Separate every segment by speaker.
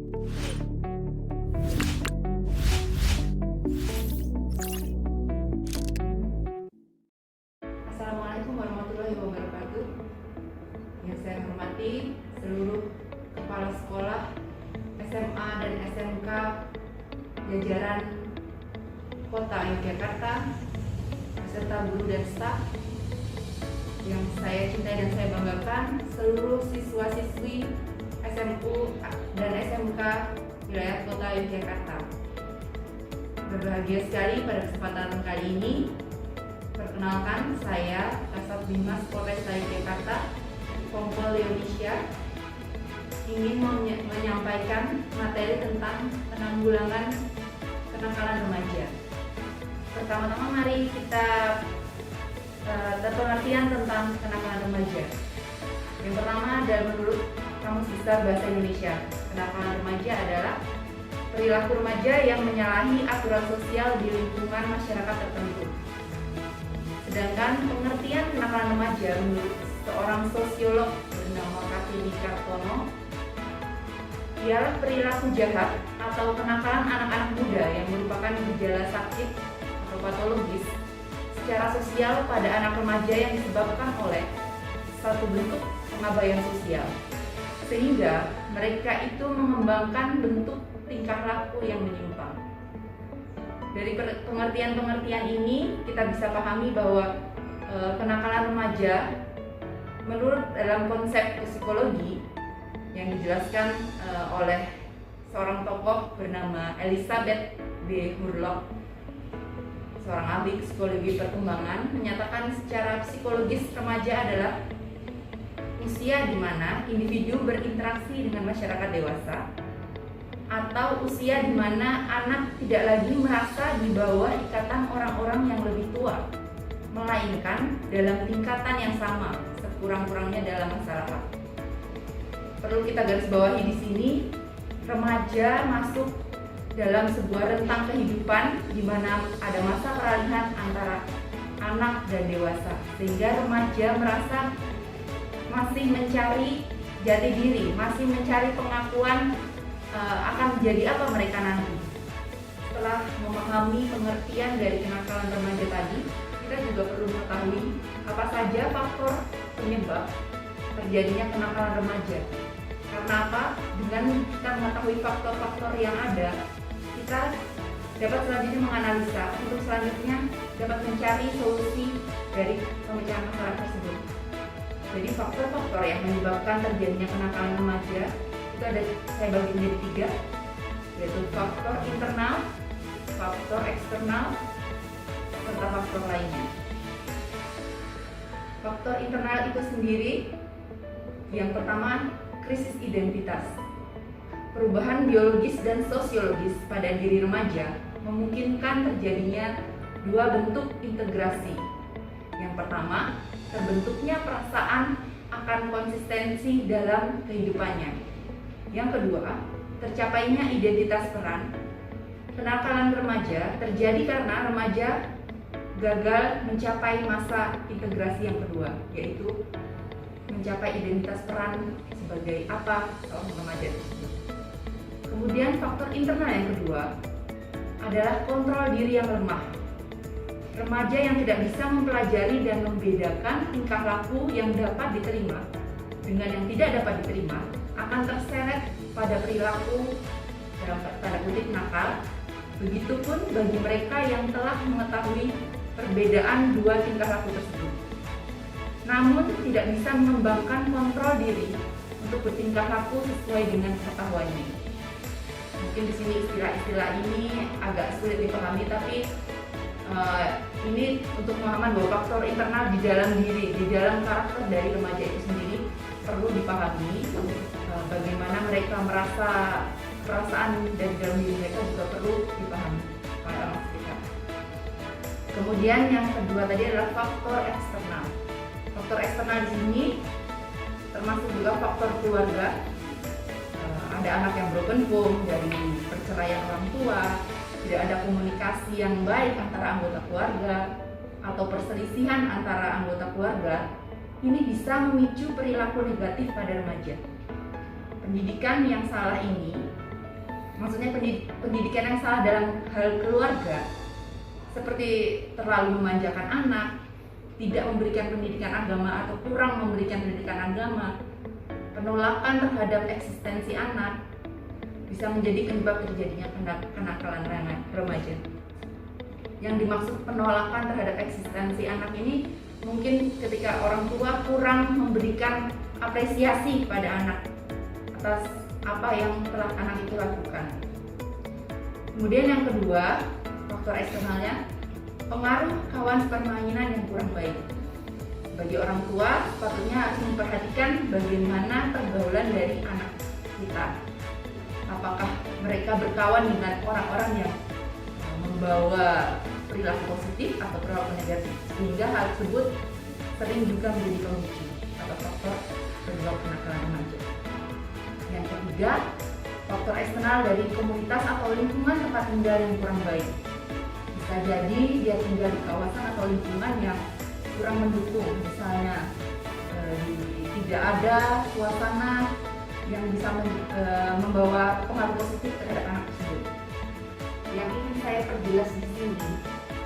Speaker 1: Assalamualaikum warahmatullahi wabarakatuh. Yang saya hormati seluruh kepala sekolah SMA dan SMK jajaran Kota Yogyakarta beserta guru dan staf yang saya cintai dan saya banggakan, seluruh siswa-siswi SMU dan SMK wilayah Kota Yogyakarta. Berbahagia sekali pada kesempatan kali ini. Perkenalkan, saya Kasat Bimas Polresta Yogyakarta, Kompol Leonisha, ingin menyampaikan materi tentang penanggulangan kenakalan remaja. Pertama-tama mari kita pengertian tentang kenakalan remaja. Yang pertama adalah menurut Kamus Besar Bahasa Indonesia, kenakalan remaja adalah perilaku remaja yang menyalahi aturan sosial di lingkungan masyarakat tertentu. Sedangkan pengertian kenakalan remaja menurut seorang sosiolog bernama Kartini Kartono ialah perilaku jahat atau kenakalan anak-anak muda yang merupakan gejala sakit atau patologis secara sosial pada anak remaja yang disebabkan oleh satu bentuk pengabaian sosial, sehingga mereka itu mengembangkan bentuk tingkah laku yang menyimpang. Dari pengertian-pengertian ini kita bisa pahami bahwa kenakalan remaja menurut dalam konsep psikologi yang dijelaskan oleh seorang tokoh bernama Elizabeth B. Hurlock, seorang ahli psikologi perkembangan, menyatakan secara psikologis remaja adalah usia di mana individu berinteraksi dengan masyarakat dewasa, atau usia di mana anak tidak lagi merasa di bawah ikatan orang-orang yang lebih tua, melainkan dalam tingkatan yang sama, sekurang-kurangnya dalam masyarakat. Perlu kita garis bawahi di sini, remaja masuk dalam sebuah rentang kehidupan di mana ada masa peralihan antara anak dan dewasa, sehingga remaja merasa masih mencari jati diri, masih mencari pengakuan akan menjadi apa mereka nanti. Setelah memahami pengertian dari kenakalan remaja tadi, kita juga perlu mengetahui apa saja faktor penyebab terjadinya kenakalan remaja. Karena apa? Dengan kita mengetahui faktor-faktor yang ada, kita dapat selanjutnya menganalisa untuk selanjutnya dapat mencari solusi dari pemecahan masalah tersebut. Jadi faktor-faktor yang menyebabkan terjadinya kenakalan remaja itu ada, saya bagi menjadi 3, yaitu faktor internal, faktor eksternal, serta faktor lainnya. Faktor internal itu sendiri, yang pertama, krisis identitas. Perubahan biologis dan sosiologis pada diri remaja memungkinkan terjadinya 2 bentuk integrasi. Yang pertama, terbentuknya perasaan akan konsistensi dalam kehidupannya. Yang kedua, tercapainya identitas peran. Kenakalan remaja terjadi karena remaja gagal mencapai masa integrasi yang kedua, yaitu mencapai identitas peran sebagai apa seorang remaja tersebut. Kemudian faktor internal yang kedua adalah kontrol diri yang lemah. Remaja yang tidak bisa mempelajari dan membedakan tingkah laku yang dapat diterima dengan yang tidak dapat diterima akan terseret pada perilaku dalam tanda kutip nakal. Begitupun bagi mereka yang telah mengetahui perbedaan 2 tingkah laku tersebut, namun tidak bisa mengembangkan kontrol diri untuk bertingkah laku sesuai dengan pengetahuannya. Mungkin di sini istilah-istilah ini agak sulit dipahami, tapi ini untuk pemahaman bahwa faktor internal di dalam diri, di dalam karakter dari remaja itu sendiri perlu dipahami. Bagaimana mereka merasa perasaan dari dalam diri mereka juga perlu dipahami oleh orang sekitar. Kemudian yang kedua tadi adalah faktor eksternal. Faktor eksternal di sini termasuk juga faktor keluarga. Ada anak yang broken home dari perceraian orang tua, tidak ada komunikasi yang baik antara anggota keluarga, atau perselisihan antara anggota keluarga. Ini bisa memicu perilaku negatif pada remaja. Pendidikan yang salah ini maksudnya pendidikan yang salah dalam hal keluarga, seperti terlalu memanjakan anak, tidak memberikan pendidikan agama atau kurang memberikan pendidikan agama, penolakan terhadap eksistensi anak, bisa menjadi penyebab terjadinya kenakalan remaja. Yang dimaksud penolakan terhadap eksistensi anak ini mungkin ketika orang tua kurang memberikan apresiasi pada anak atas apa yang telah anak itu lakukan. Kemudian yang kedua, faktor eksternalnya, pengaruh kawan permainan yang kurang baik. Bagi orang tua, sepatutnya harus memperhatikan bagaimana pergaulan dari anak kita. Apakah mereka berkawan dengan orang-orang yang membawa perilaku positif atau perilaku negatif, sehingga hal tersebut sering juga menjadi pemicu atau faktor penyebab kenakalan remaja. Yang ketiga, faktor eksternal dari komunitas atau lingkungan tempat tinggal yang kurang baik. Bisa jadi dia tinggal di kawasan atau lingkungan yang kurang mendukung, misalnya tidak ada suasana yang bisa membawa pengaruh positif terhadap anak tersebut. Yang ingin saya perjelas di sini,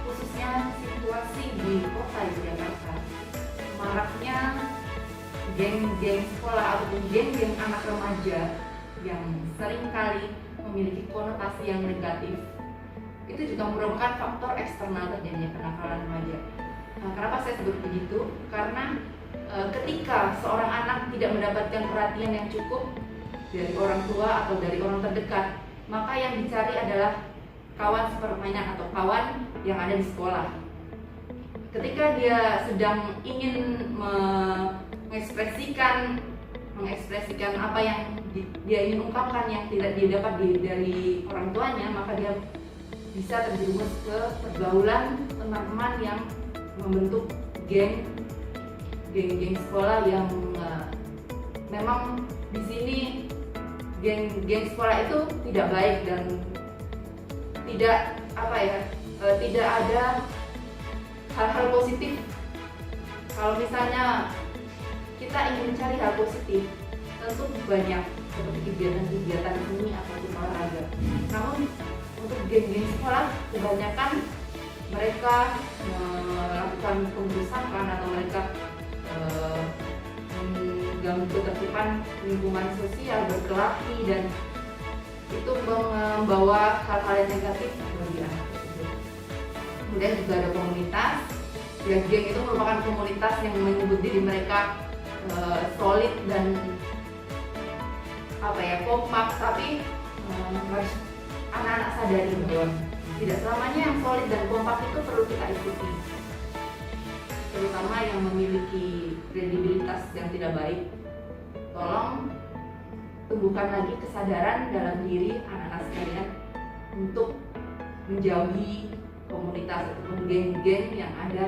Speaker 1: khususnya situasi di kota Yogyakarta, maraknya geng-geng sekolah ataupun geng-geng anak remaja yang seringkali memiliki konotasi yang negatif, itu juga merupakan faktor eksternal terjadinya kenakalan remaja. Nah, kenapa saya sebut begitu? Karena ketika seorang anak tidak mendapatkan perhatian yang cukup dari orang tua atau dari orang terdekat, maka yang dicari adalah kawan sepermainan atau kawan yang ada di sekolah. Ketika dia sedang ingin mengekspresikan apa yang dia ingin ungkapkan yang tidak dia dapat dari orang tuanya, maka dia bisa terjerumus ke pergaulan teman-teman yang membentuk geng-geng sekolah yang memang di sini geng sekolah itu tidak baik dan tidak tidak ada hal-hal positif. Kalau misalnya kita ingin mencari hal positif, tentu banyak seperti kegiatan-kegiatan seni ataupun olahraga. Namun untuk geng-geng sekolah kebanyakan mereka melakukan pengrusakan atau mereka mengganggu ketertiban lingkungan sosial, berkelahi, dan itu membawa hal-hal yang negatif bagi anak tersebut. Kemudian juga ada komunitas. Ya, geng itu merupakan komunitas yang menyebut diri mereka solid dan kompak, tapi harus anak-anak sadari bahwa tidak selamanya yang solid dan kompak itu perlu kita ikuti, terutama yang memiliki kredibilitas yang tidak baik. Tolong tumbuhkan lagi kesadaran dalam diri anak-anak sekalian untuk menjauhi komunitas ataupun geng-geng yang ada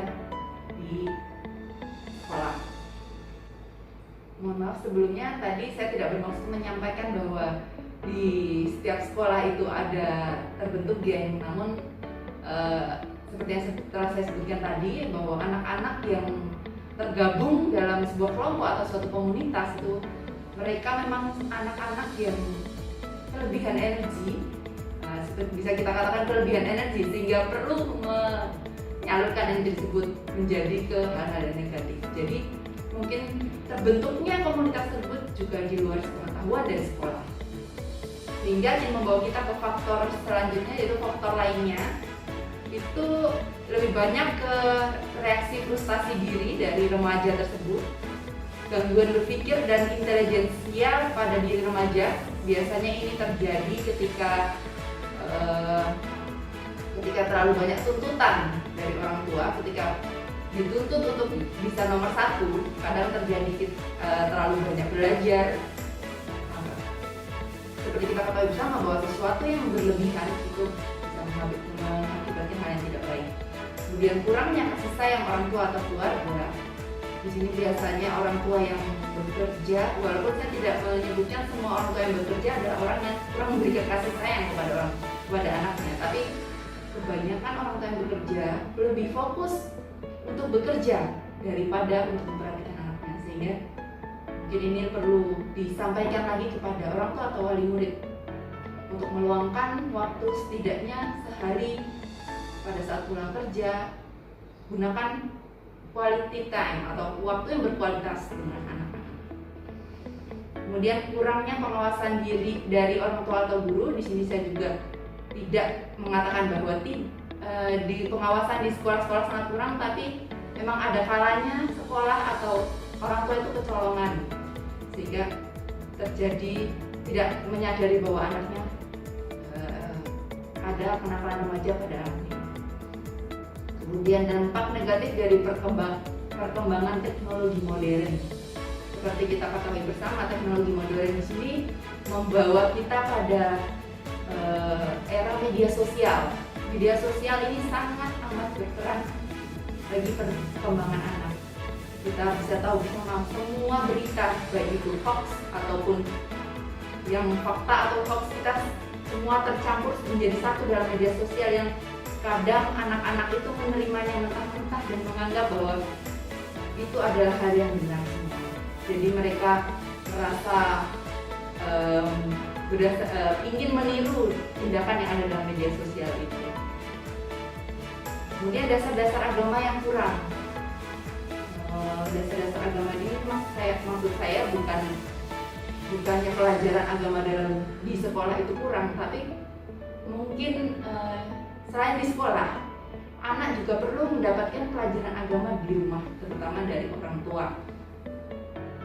Speaker 1: di sekolah. Mohon maaf sebelumnya, tadi saya tidak bermaksud menyampaikan bahwa di setiap sekolah itu ada terbentuk geng, namun seperti yang telah saya sebutkan tadi, bahwa anak-anak yang tergabung dalam sebuah kelompok atau suatu komunitas itu mereka memang anak-anak yang kelebihan energi, bisa kita katakan kelebihan energi, sehingga perlu menyalurkan energi tersebut menjadi ke hal-hal yang negatif. Jadi mungkin terbentuknya komunitas tersebut juga di luar pengetahuan dari sekolah, sehingga ini membawa kita ke faktor selanjutnya, yaitu faktor lainnya itu lebih banyak ke reaksi frustasi diri dari remaja tersebut. Gangguan berpikir dan intelijensial pada diri remaja biasanya ini terjadi ketika terlalu banyak tuntutan dari orang tua. Ketika dituntut untuk bisa nomor 1, kadang terjadi terlalu banyak belajar. Seperti kita ketahui bersama bahwa sesuatu yang berlebihan itu bisa mengakibatkan hal yang tidak baik. Kemudian kurangnya kasih sayang orang tua atau keluarga. Di sini biasanya orang tua yang bekerja, walaupun saya tidak menyebutkan semua orang tua yang bekerja adalah orang yang kurang memberikan kasih sayang kepada anaknya, tapi kebanyakan orang tua yang bekerja lebih fokus untuk bekerja daripada untuk memperhatikan anaknya, sehingga mungkin ini perlu disampaikan lagi kepada orang tua atau wali murid untuk untuk meluangkan waktu setidaknya sehari pada saat pulang kerja. Gunakan quality time atau waktu yang berkualitas dengan anak-anak. Kemudian kurangnya pengawasan diri dari orang tua atau guru. Di sini saya juga tidak mengatakan bahwa di pengawasan di sekolah-sekolah sangat kurang, tapi memang ada kalanya sekolah atau orang tua itu kecolongan sehingga terjadi tidak menyadari bahwa anaknya ada kenakalan remaja pada anaknya. Kemudian dampak negatif dari perkembangan teknologi modern. Seperti kita ketahui bersama, teknologi modern di sini membawa kita pada era media sosial. Media sosial ini sangat amat berperan bagi perkembangan anak. Kita bisa tahu bersama semua berita, baik itu hoax ataupun yang fakta atau hoax, kita semua tercampur menjadi satu dalam media sosial yang kadang anak-anak itu menerimanya mentah-mentah dan menganggap bahwa itu adalah hal yang benar. Jadi mereka merasa ingin meniru tindakan yang ada dalam media sosial itu. Kemudian dasar-dasar agama yang kurang. Dasar-dasar agama ini maksud saya bukannya pelajaran agama di sekolah itu kurang, tapi mungkin selain di sekolah, anak juga perlu mendapatkan pelajaran agama di rumah, terutama dari orang tua.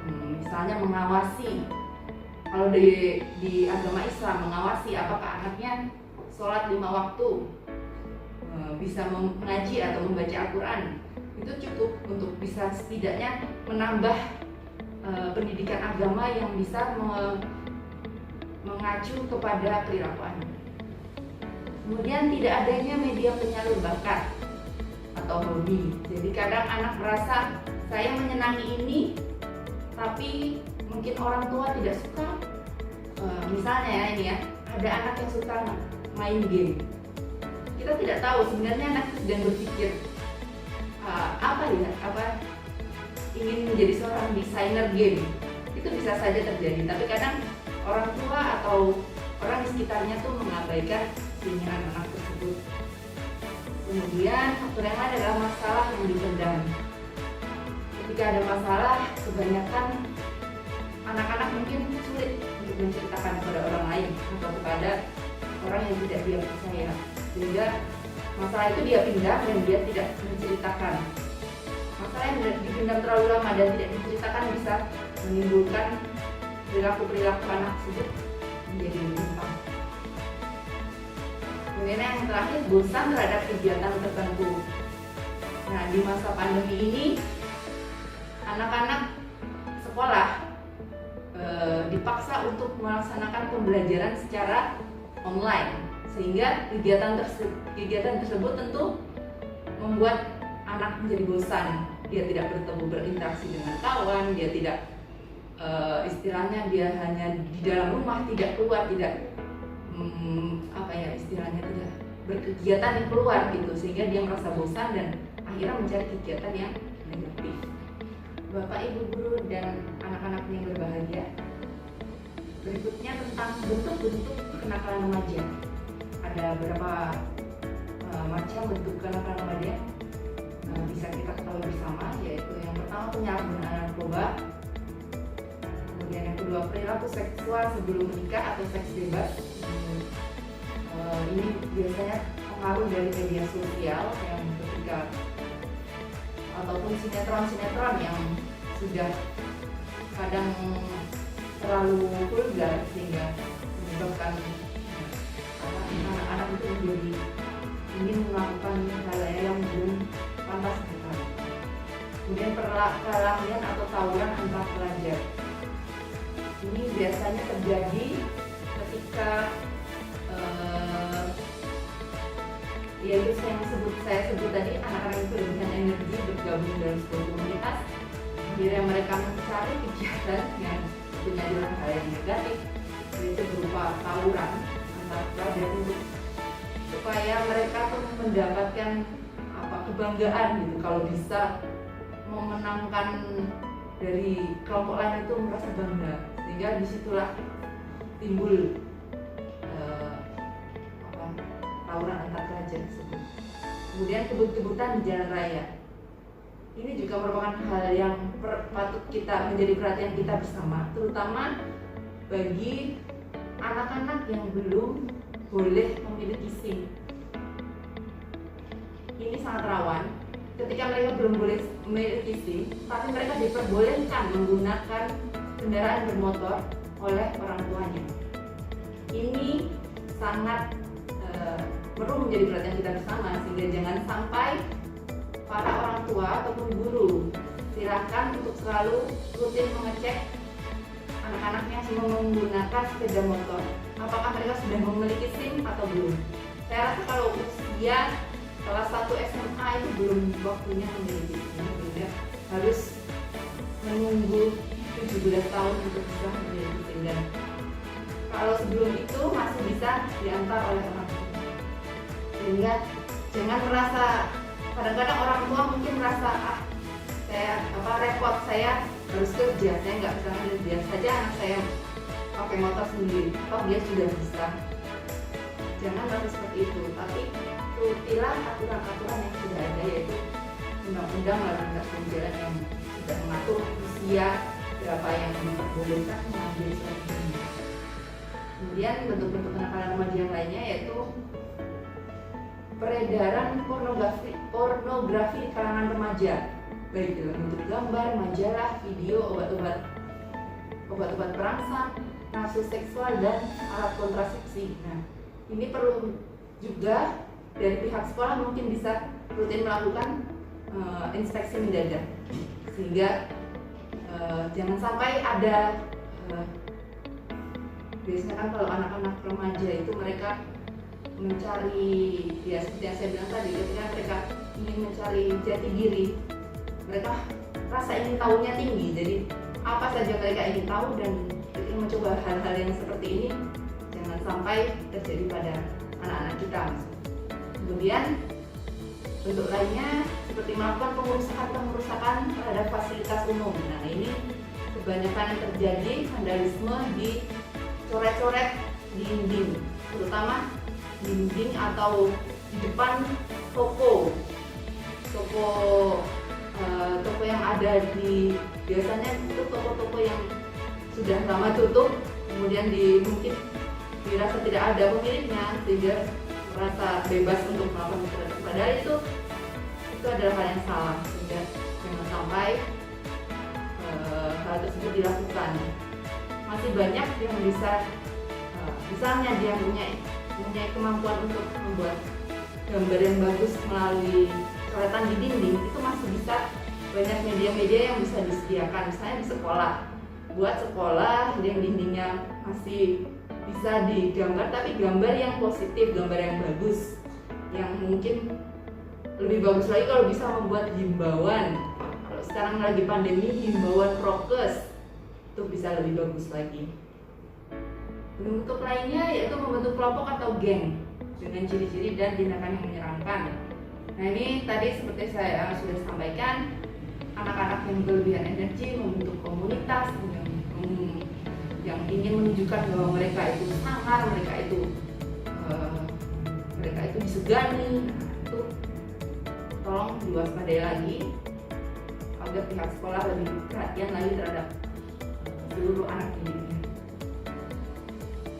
Speaker 1: Misalnya mengawasi, kalau di agama Islam, mengawasi apakah anaknya sholat 5 waktu, bisa mengaji atau membaca Al-Quran. Itu cukup untuk bisa setidaknya menambah pendidikan agama yang bisa mengacu kepada perilaku anak. Kemudian tidak adanya media penyalur bakat atau hobi. Jadi kadang anak merasa saya menyenangi ini, tapi mungkin orang tua tidak suka. Misalnya ya ini ya, ada anak yang suka main game. Kita tidak tahu sebenarnya anak sedang berpikir ingin menjadi seorang desainer game. Itu bisa saja terjadi, tapi kadang orang tua atau orang di sekitarnya tuh mengabaikan keinginan anak tersebut. Kemudian faktor yang lain adalah masalah yang dipendam. Ketika ada masalah, kebanyakan anak-anak mungkin sulit untuk menceritakan kepada orang lain atau kepada orang yang tidak dia percaya, sehingga masalah itu dia pendam dan dia tidak menceritakan. Masalah yang dipendam terlalu lama dan tidak diceritakan bisa menimbulkan perilaku anak tersebut menjadi menyimpang. Kemudian yang terakhir, bosan terhadap kegiatan tertentu. Nah, di masa pandemi ini anak-anak sekolah dipaksa untuk melaksanakan pembelajaran secara online, sehingga kegiatan tersebut tentu membuat anak menjadi bosan. Dia tidak berinteraksi dengan kawan, dia tidak istilahnya dia hanya di dalam rumah, tidak keluar, tidak istilahnya tidak berkegiatan yang keluar gitu, sehingga dia merasa bosan dan akhirnya mencari kegiatan yang negatif. Bapak, Ibu guru dan anak-anak yang berbahagia, berikutnya tentang bentuk-bentuk kenakalan remaja. Ada beberapa macam bentuk kenakalan remaja bisa kita ketahui bersama, yaitu yang pertama penyalahgunaan narkoba, kemudian yang kedua perilaku seksual sebelum menikah atau seks bebas. Ini biasanya pengaruh dari media sosial yang ketika ataupun sinetron yang sudah kadang terlalu vulgar sehingga menyebabkan anak-anak itu menjadi ingin melakukan hal yang belum pantas sekali. Kemudian perkelahian atau tawuran antar pelajar. Ini biasanya terjadi ketika yaitu saya sebut tadi, anak-anak yang kelebihan energi bergabung dalam sebuah komunitas, akhirnya mereka mencari kegiatan yang punya adalah hal yang negatif, yaitu berupa tawuran antar pelajar supaya mereka tuh mendapatkan kebanggaan gitu, kalau bisa memenangkan dari kelompok lain itu merasa bangga, sehingga disitulah timbul tersebut. Kemudian kebut-kebutan di jalan raya. Ini juga merupakan hal yang patut kita menjadi perhatian kita bersama, terutama bagi anak-anak yang belum boleh memiliki SIM. Ini sangat rawan ketika mereka belum boleh memiliki SIM, tapi mereka diperbolehkan menggunakan kendaraan bermotor oleh orang tuanya. Ini sangat perlu menjadi perhatian kita bersama, sehingga jangan sampai para orang tua ataupun guru silakan untuk selalu rutin mengecek anak-anaknya semua menggunakan sepeda motor, apakah mereka sudah memiliki SIM atau belum. Saya rasa kalau usia kelas 1 SMA itu belum waktunya memiliki SIM, sehingga harus menunggu 17 tahun untuk bisa memiliki SIM. Dan kalau sebelum itu masih bisa diantar oleh orang tua. Sehingga jangan merasa, kadang-kadang orang tua mungkin merasa saya repot, saya harus kerja, saya nggak bisa ngambil, biar saja anak saya pakai motor sendiri, toh dia sudah bisa. Jangan merasa seperti itu, tapi turutilah aturan-aturan yang sudah ada, yaitu undang-undang lalu lintas jalan yang sudah mengatur usia berapa yang diperbolehkan mengambil surat ini. Kemudian bentuk-bentuk kenakalan remaja yang lainnya yaitu peredaran pornografi di kalangan remaja, baik dalam bentuk gambar, majalah, video, obat-obat perangsang, nafsu seksual, dan alat kontrasepsi. Nah, ini perlu juga dari pihak sekolah mungkin bisa rutin melakukan inspeksi mendadak, sehingga jangan sampai ada biasanya kan kalau anak-anak remaja itu mereka mencari, ya seperti yang saya bilang tadi, ketika mereka ingin mencari jati diri, mereka rasa ingin tahunya tinggi, jadi apa saja mereka ingin tahu, dan ketika mencoba hal-hal yang seperti ini jangan sampai terjadi pada anak-anak kita. Kemudian bentuk lainnya seperti melakukan pengerusakan terhadap fasilitas umum. Nah, ini kebanyakan yang terjadi vandalisme di coret-coret dinding, terutama dinding atau di depan toko yang ada di, biasanya itu toko-toko yang sudah lama tutup, kemudian mungkin dirasa tidak ada pemiliknya sehingga merasa bebas untuk melakukan kekerasan. Padahal itu adalah hal yang salah, sehingga jangan sampai hal tersebut dilakukan. Masih banyak yang bisa, misalnya dia mempunyai kemampuan untuk membuat gambar yang bagus melalui coretan di dinding, itu masih bisa banyak media-media yang bisa disediakan, misalnya di sekolah, buat sekolah yang dindingnya masih bisa digambar, tapi gambar yang positif, gambar yang bagus, yang mungkin lebih bagus lagi kalau bisa membuat himbauan. Kalau sekarang lagi pandemi, himbauan prokes itu bisa lebih bagus lagi. Bentuk lainnya yaitu membentuk kelompok atau geng dengan ciri-ciri dan tindakan yang menyeramkan. Nah, ini tadi seperti saya sudah sampaikan, anak-anak yang berlebihan energi membentuk komunitas yang ingin menunjukkan bahwa mereka itu sangar, mereka itu disegani. Itu tolong diwaspadai lagi agar pihak sekolah lebih perhatian lagi terhadap seluruh anak didiknya.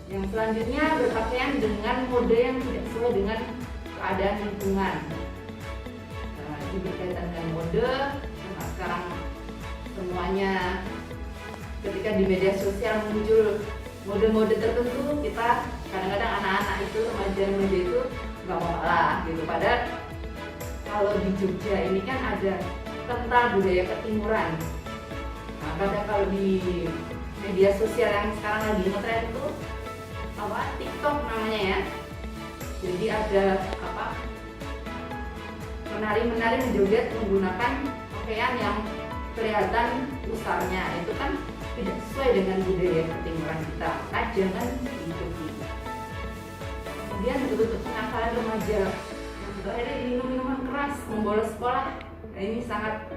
Speaker 1: Yang selanjutnya, berpakaian dengan mode yang tidak sesuai dengan keadaan lingkungan. Ini berkaitan dengan mode, karena sekarang semuanya ketika di media sosial muncul mode-mode tertentu, kita kadang-kadang anak-anak itu, remaja-remaja itu nggak mau kalah gitu. Padahal kalau di Jogja ini kan ada kental budaya ketimuran. Nah, kadang kalau di media sosial yang sekarang lagi ngetren itu TikTok namanya ya. Jadi ada menari-menari menjoget menggunakan pakaian yang kelihatan pusarnya, itu kan tidak sesuai dengan budaya ketimuran kita, maka jangan diikuti. Kemudian bentuk kenakalan remaja yang terakhir, minum minuman keras, membolos sekolah. Nah, ini sangat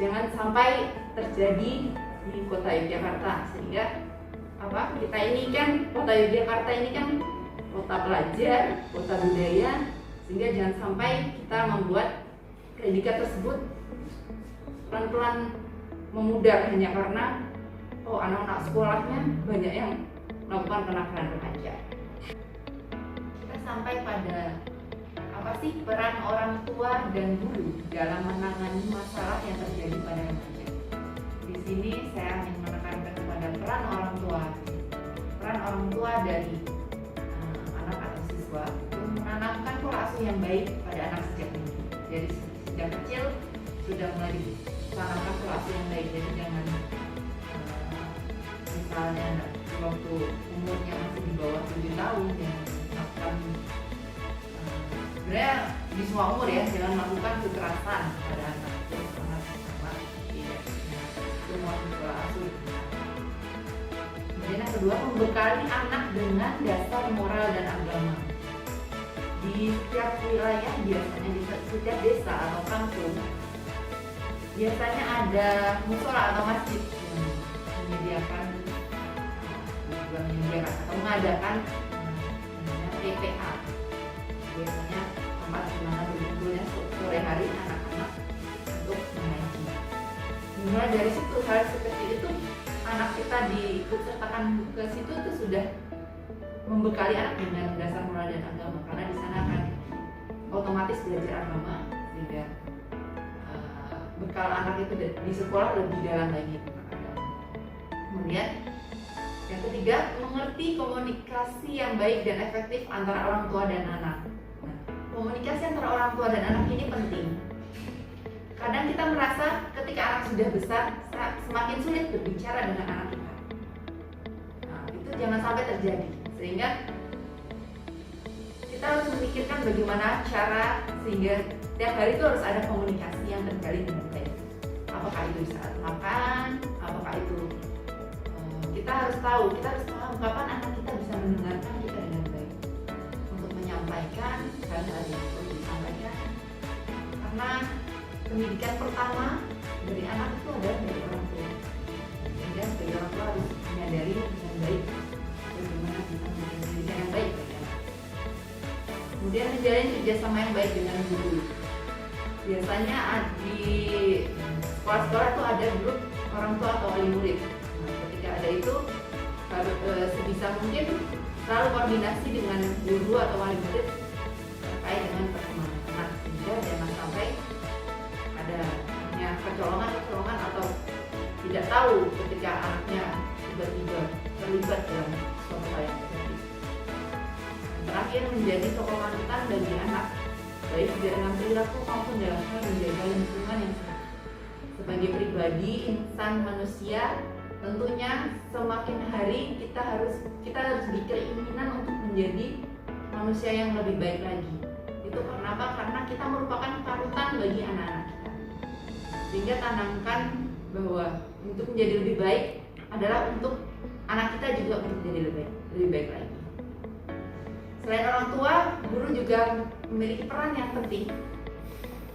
Speaker 1: jangan sampai terjadi di kota Yogyakarta, sehingga kita ini kan, kota Yogyakarta ini kan kota pelajar, kota budaya, sehingga jangan sampai kita membuat predikat tersebut pelan-pelan memudar hanya karena anak-anak sekolahnya banyak yang melakukan kenakalan remaja. Kita sampai pada apa sih peran orang tua dan guru dalam menangani masalah yang terjadi pada remaja. Di sini saya ingin menekankan kepada peran orang tua. Peran orang tua dari anak atau siswa untuk menanamkan pola asuh yang baik pada anak sejak dini. Jadi sejak kecil sudah mulai ditanamkan pola asuh yang baik. Jadi jangan misalnya waktu umurnya masih di bawah 7 tahun ya melakukan sebenarnya di semua umur ya, jangan melakukan kekerasan pada anak. Sangat tidak semua pola asuh. Kemudian yang kedua, membekali anak dengan dasar moral dan agama. Di setiap wilayah biasanya di setiap desa atau kampung biasanya ada musola atau masjid yang menyediakan atau mengadakan TPA, biasanya tempat di mana berkumpulnya sore hari anak-anak untuk mengaji. Mulai dari situ, hal seperti itu anak kita diikutsertakan ke situ itu sudah membekali anak dengan dasar moral dan agama, karena di sana akan otomatis belajar agama sehingga bekal anak itu di sekolah lebih dalam lagi tentang agama. Kemudian yang ketiga, mengerti komunikasi yang baik dan efektif antara orang tua dan anak. Nah, komunikasi antara orang tua dan anak ini penting. Kadang kita merasa ketika anak sudah besar semakin sulit berbicara dengan anak kita. Nah, itu jangan sampai terjadi. Sehingga kita harus memikirkan bagaimana cara sehingga tiap hari itu harus ada komunikasi yang terjalin dengan baik. Apakah itu saat makan, apakah itu kita harus tahu kapan anak kita bisa mendengarkan kita dengan baik untuk menyampaikan hal-hal yang perlu disampaikan, karena pendidikan pertama dari anak itu adalah dari orang tua. Sehingga sebagai orang tua harus menyadari dengan baik bagaimana kita memberikan pendidikan yang baik bagi anak. Kemudian menjalin kerjasama yang baik dengan guru. Biasanya di sekolah-sekolah itu ada grup orang tua atau wali murid. Ada itu sebisa mungkin selalu koordinasi dengan guru atau wali murid terkait dengan perkembangan anak, sehingga jangan sampai ada kecolongan atau tidak tahu ketika anaknya tiba-tiba terlibat dalam suatu hal yang terjadi. Terakhir, menjadi tokoh panutan bagi anak baik dalam perilaku maupun dalam hal menjaga lingkungan yang sehat. Sebagai pribadi, insan manusia, tentunya semakin hari kita harus berkeinginan untuk menjadi manusia yang lebih baik lagi. Itu karena apa? Karena kita merupakan panutan bagi anak-anak kita. Sehingga tanamkan bahwa untuk menjadi lebih baik adalah untuk anak kita juga untuk menjadi lebih baik lagi. Selain orang tua, guru juga memiliki peran yang penting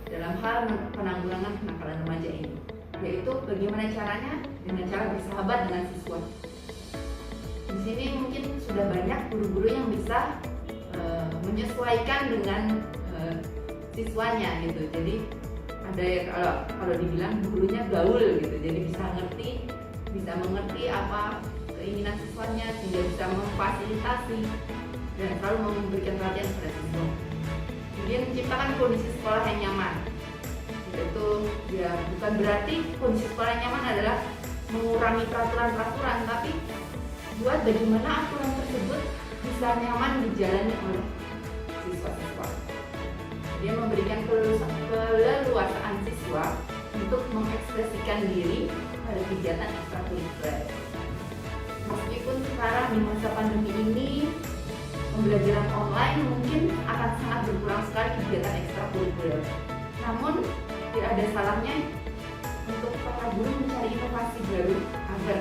Speaker 1: dalam hal penanggulangan kenakalan remaja ini, yaitu bagaimana caranya dengan cara bersahabat dengan siswa. Di sini mungkin sudah banyak guru-guru yang bisa menyesuaikan dengan siswanya gitu. Jadi ada yang kalau dibilang gurunya gaul gitu, jadi bisa mengerti apa keinginan siswanya sehingga bisa memfasilitasi dan selalu memberikan perhatian kepada siswa. Kemudian menciptakan kondisi sekolah yang nyaman. Itu ya bukan berarti kondisi sekolah yang nyaman adalah mengurangi peraturan-peraturan, tapi buat bagaimana aturan tersebut bisa nyaman dijalani oleh siswa-siswa. Dia memberikan keleluasaan siswa untuk mengekspresikan diri pada kegiatan ekstrakurikuler. Meskipun sekarang di masa pandemi ini pembelajaran online mungkin akan sangat berkurang sekali kegiatan ekstrakurikuler. Namun tidak ada salahnya untuk para guru mencari inovasi baru agar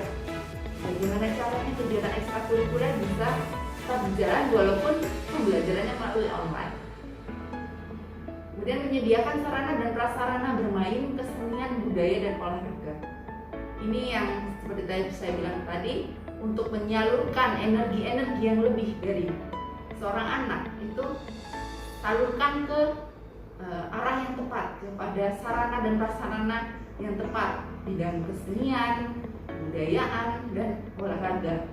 Speaker 1: bagaimana caranya kegiatan ekstrakurikuler bisa tetap berjalan walaupun pembelajarannya melalui online. Kemudian menyediakan sarana dan prasarana bermain, kesenian, budaya, dan olahraga. Ini yang seperti tadi saya bilang tadi, untuk menyalurkan energi-energi yang lebih dari seorang anak itu salurkan ke arah yang tepat, kepada sarana dan prasarana yang tepat, bidang kesenian, kebudayaan, dan olahraga.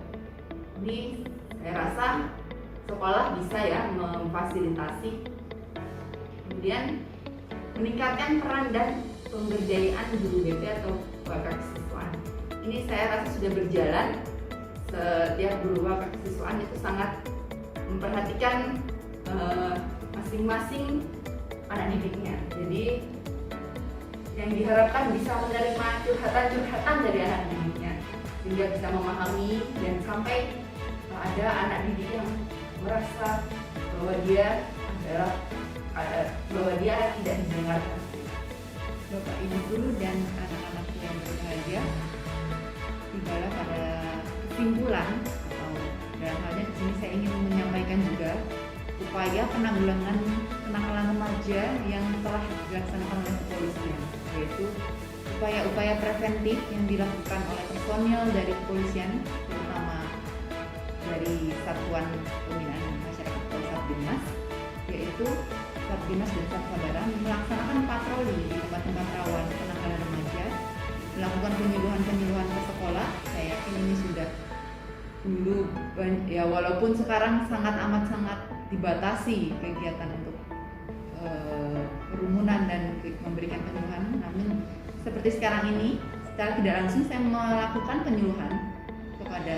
Speaker 1: Jadi saya rasa sekolah bisa ya memfasilitasi, kemudian meningkatkan peran dan pemberdayaan guru BP atau wakil siswaan. Ini saya rasa sudah berjalan. Setiap guru wakil siswaan itu sangat memperhatikan masing-masing anak didiknya. Jadi yang diharapkan bisa menerima curhatan-curhatan dari anak didiknya, sehingga bisa memahami dan sampai ada anak didik yang merasa bahwa dia tidak didengarkan.
Speaker 2: Bapak Ibu guru dan anak-anak yang berbahagia, tibalah pada kesimpulan atau dalam halnya di sini saya ingin menyampaikan juga upaya penanggulangan kenakalan remaja yang telah dilaksanakan oleh kepolisian, yaitu upaya-upaya preventif yang dilakukan oleh personil dari kepolisian, terutama dari Satuan Pembinaan Masyarakat atau Satbimas, yaitu Satbimas dan Satsabaran melaksanakan patroli di tempat-tempat rawan kenakalan remaja, melakukan penyuluhan ke sekolah. Saya yakin ini sudah dulu ya, walaupun sekarang sangat dibatasi kegiatan untuk kerumunan dan memberikan penyuluhan, namun seperti sekarang ini secara tidak langsung saya melakukan penyuluhan kepada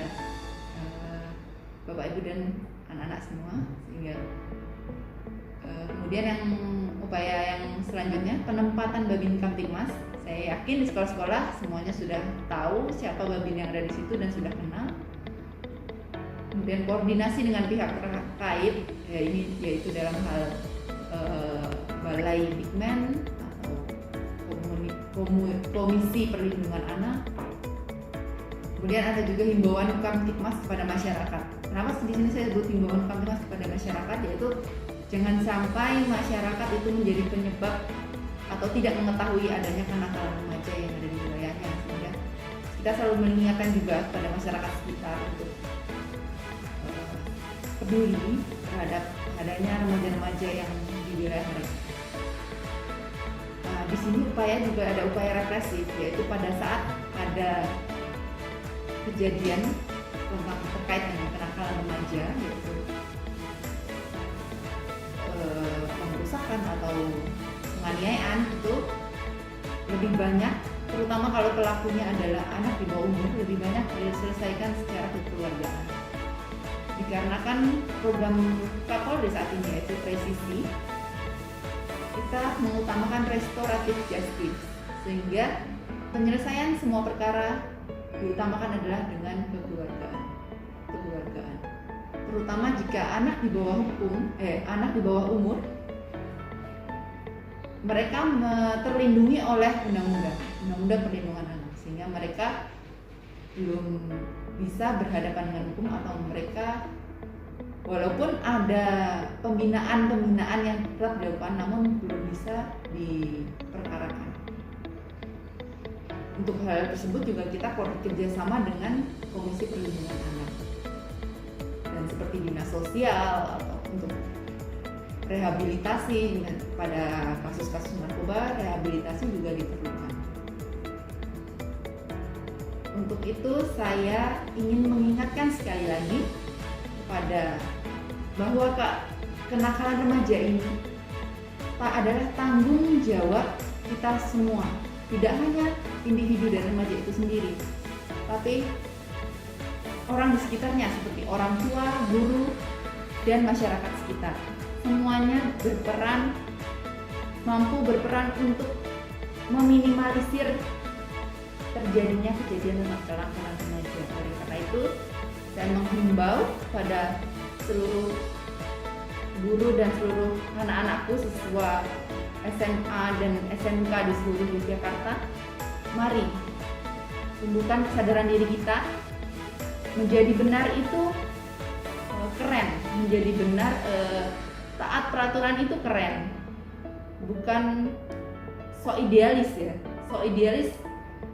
Speaker 2: Bapak Ibu dan anak-anak semua, sehingga kemudian yang upaya yang selanjutnya penempatan Babin Kamtibmas. Saya yakin di sekolah-sekolah semuanya sudah tahu siapa Babin yang ada di situ dan sudah kenal. Kemudian koordinasi dengan pihak terkait, ya ini yaitu dalam hal Balai Dikmen atau Komisi Perlindungan Anak. Kemudian ada juga himbauan Kamtibmas kepada masyarakat. Kenapa di sini saya sebut himbauan Kamtibmas kepada masyarakat, yaitu jangan sampai masyarakat itu menjadi penyebab atau tidak mengetahui adanya kenakalan remaja yang ada di wilayahnya, sehingga kita selalu mengingatkan juga kepada masyarakat sekitar untuk peduli terhadap adanya remaja-remaja yang di wilayah mereka. Di sini upaya juga ada upaya represif, yaitu pada saat ada kejadian terkait dengan kenakalan remaja, yaitu pengrusakan atau penganiayaan, itu lebih banyak, terutama kalau pelakunya adalah anak di bawah umur, lebih banyak diselesaikan secara kekeluargaan. Dikarenakan program Kapolri saat ini yaitu presisi, kita mengutamakan restoratif justice, sehingga penyelesaian semua perkara diutamakan adalah dengan kekeluargaan. Terutama jika anak di bawah umur, mereka terlindungi oleh undang-undang perlindungan anak, sehingga mereka belum bisa berhadapan dengan hukum, atau mereka walaupun ada pembinaan yang telah dilakukan namun belum bisa diperkarakan. Untuk hal tersebut juga kita kerjasama dengan Komisi Perlindungan Anak, dan seperti dinas sosial atau untuk rehabilitasi pada kasus-kasus narkoba, rehabilitasi juga diperlukan. Untuk itu saya ingin mengingatkan sekali lagi kepada bahwa kenakalan remaja ini adalah tanggung jawab kita semua, tidak hanya individu dan remaja itu sendiri, tapi orang di sekitarnya seperti orang tua, guru, dan masyarakat sekitar. Semuanya mampu berperan untuk meminimalisir terjadinya kejadian kenakalan remaja. Oleh karena itu, saya menghimbau pada seluruh guru dan seluruh anak-anakku siswa SMA dan SMK di seluruh Yogyakarta, mari tumbuhkan kesadaran diri kita. Menjadi benar itu keren, menjadi benar taat peraturan itu keren, bukan so idealis ya. So idealis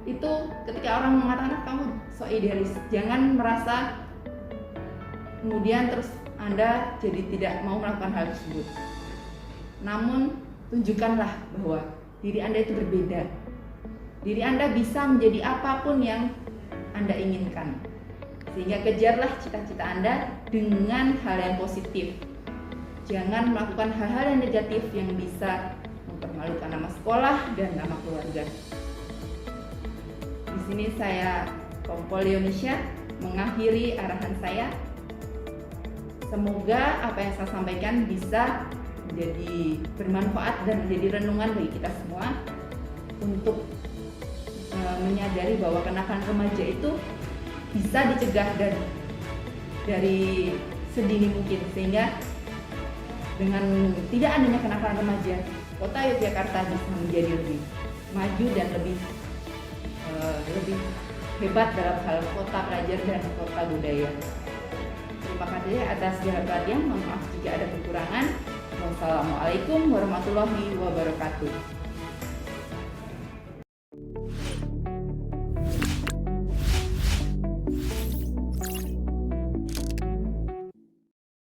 Speaker 2: itu ketika orang mengatakan kamu so idealis, jangan merasa kemudian terus
Speaker 1: Anda jadi tidak mau melakukan hal tersebut. Namun tunjukkanlah bahwa diri Anda itu berbeda. Diri Anda bisa menjadi apapun yang Anda inginkan. Sehingga kejarlah cita-cita Anda dengan hal yang positif. Jangan melakukan hal-hal yang negatif yang bisa mempermalukan nama sekolah dan nama keluarga. Di sini saya, Kompol Leonisha, mengakhiri arahan saya. Semoga apa yang saya sampaikan bisa menjadi bermanfaat dan menjadi renungan bagi kita semua untuk menyadari bahwa kenakalan remaja itu bisa dicegah dari sedini mungkin, sehingga dengan tidak adanya kenakalan remaja, kota Yogyakarta bisa menjadi lebih maju dan lebih hebat dalam hal kota pelajar dan kota budaya. Terima kasih atas segala perhatian. Mohon maaf jika ada kekurangan. Wassalamualaikum warahmatullahi wabarakatuh.